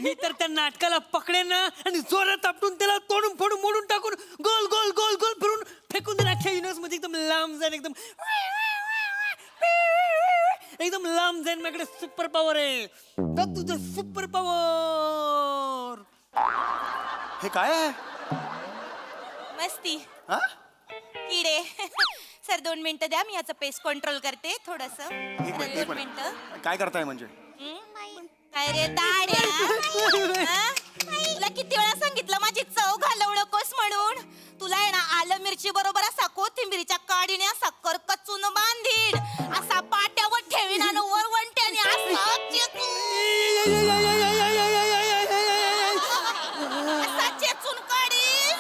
मी तर त्या नाटकाला पकडेन ना आणि जोरात आपटून त्याला तोडून फोडून मोडून टाकून गोल गोल गोल गोल फिरून फेकून देईन अख्ख्या युनिव्हर्स मध्ये एकदम लांब जाईन एकदम एकदम लांब जाईन. माझ्याकडे सुपर पॉवर आहे. बघ तुझं सुपर पॉवर. हे काय आहे? मस्ती हा? किडे. सर 2 मिनिटं द्या, मी याचं पेस कंट्रोल करते थोडस. एक मिनिट, एक 2 मिनिट. मिनिटं. काय करताय म्हणजे? काय रे दाड्या, हा? तुला किती वेळा सांगितलं माझी चव घालवू नकोस म्हणून. तुला आहे ना आलं मिरची बरोबर असा कोथिंबीरीच्या काडीने असा करकचून बांधीन, असा पाट्यावर ठेवीन आणि वरवंट्याने असा चेचून काढीन.